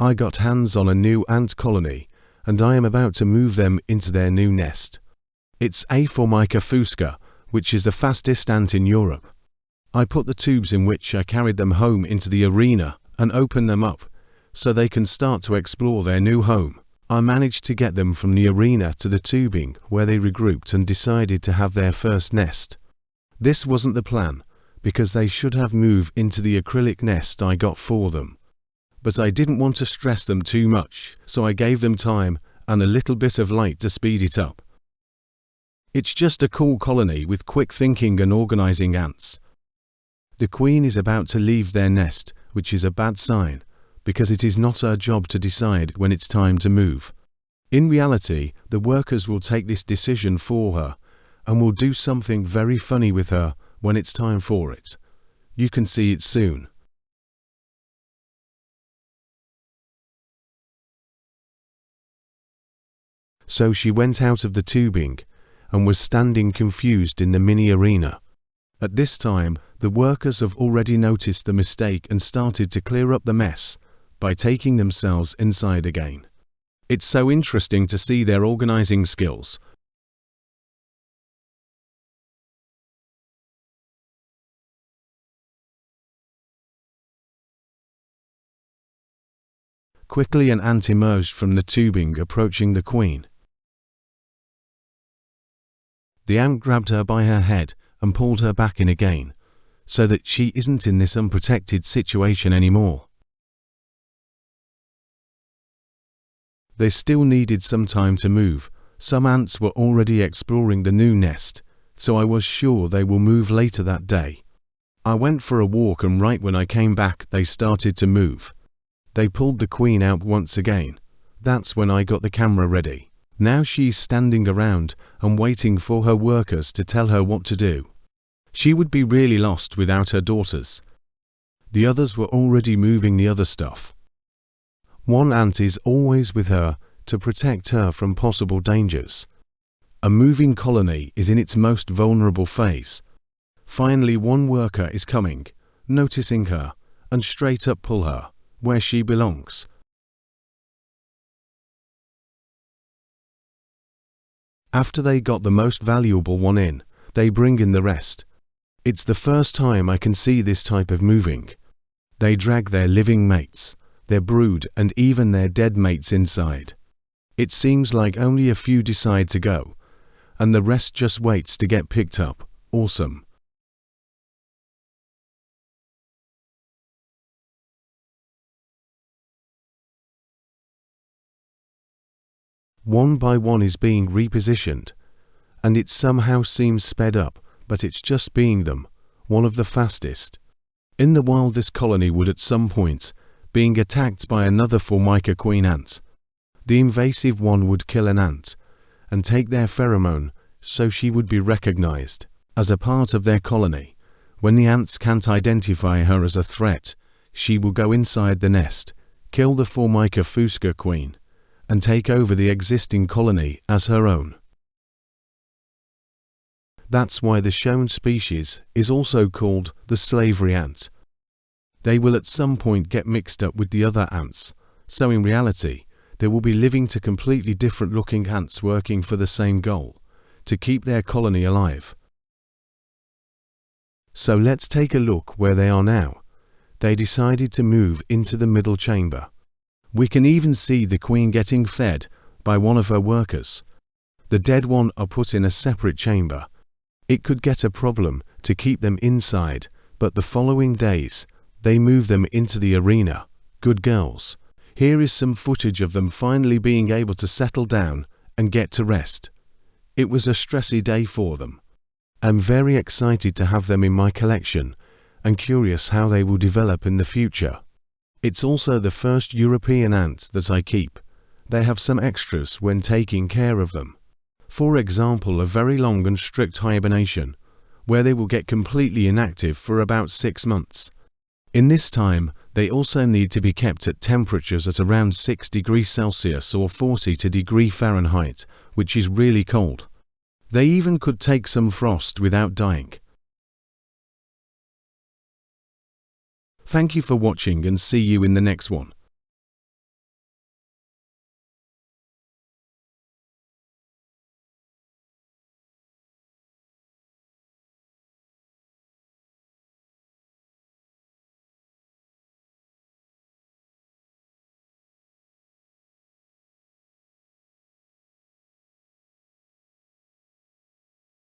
I got hands on a new ant colony, and I am about to move them into their new nest. It's a Formica fusca, which is the fastest ant in Europe. I put the tubes in which I carried them home into the arena and opened them up, so they can start to explore their new home. I managed to get them from the arena to the tubing, where they regrouped and decided to have their first nest. This wasn't the plan, because they should have moved into the acrylic nest I got for them. But I didn't want to stress them too much, so I gave them time and a little bit of light to speed it up. It's just a cool colony with quick thinking and organizing ants. The queen is about to leave their nest, which is a bad sign, because it is not her job to decide when it's time to move. In reality, the workers will take this decision for her and will do something very funny with her when it's time for it. You can see it soon. So she went out of the tubing and was standing confused in the mini arena. At this time, the workers have already noticed the mistake and started to clear up the mess by taking themselves inside again. It's so interesting to see their organizing skills. Quickly an ant emerged from the tubing, approaching the queen. The ant grabbed her by her head and pulled her back in again, so that she isn't in this unprotected situation anymore. They still needed some time to move. Some ants were already exploring the new nest, so I was sure they will move later that day. I went for a walk, and right when I came back they started to move. They pulled the queen out once again. That's when I got the camera ready. Now she's standing around and waiting for her workers to tell her what to do. She would be really lost without her daughters. The others were already moving the other stuff. One ant is always with her to protect her from possible dangers. A moving colony is in its most vulnerable phase. Finally, one worker is coming, noticing her, and straight up pull her where she belongs. After they got the most valuable one in, they bring in the rest. It's the first time I can see this type of moving. They drag their living mates, their brood, and even their dead mates inside. It seems like only a few decide to go, and the rest just waits to get picked up. Awesome. One by one is being repositioned, and it somehow seems sped up, but it's just being them, one of the fastest. In the wild, this colony would at some point being attacked by another Formica queen ant. The invasive one would kill an ant and take their pheromone, so she would be recognized as a part of their colony. When the ants can't identify her as a threat, she will go inside the nest, kill the Formica fusca queen, and take over the existing colony as her own. That's why the shown species is also called the slavery ant. They will at some point get mixed up with the other ants, so in reality, they will be living to completely different looking ants working for the same goal, to keep their colony alive. So let's take a look where they are now. They decided to move into the middle chamber. We can even see the queen getting fed by one of her workers. The dead one are put in a separate chamber. It could get a problem to keep them inside, but the following days, they move them into the arena. Good girls. Here is some footage of them finally being able to settle down and get to rest. It was a stressy day for them. I'm very excited to have them in my collection and curious how they will develop in the future. It's also the first European ant that I keep. They have some extras when taking care of them. For example, a very long and strict hibernation, where they will get completely inactive for about 6 months. In this time, they also need to be kept at temperatures at around 6 degrees Celsius or 40 degrees Fahrenheit, which is really cold. They even could take some frost without dying. Thank you for watching, and see you in the next one.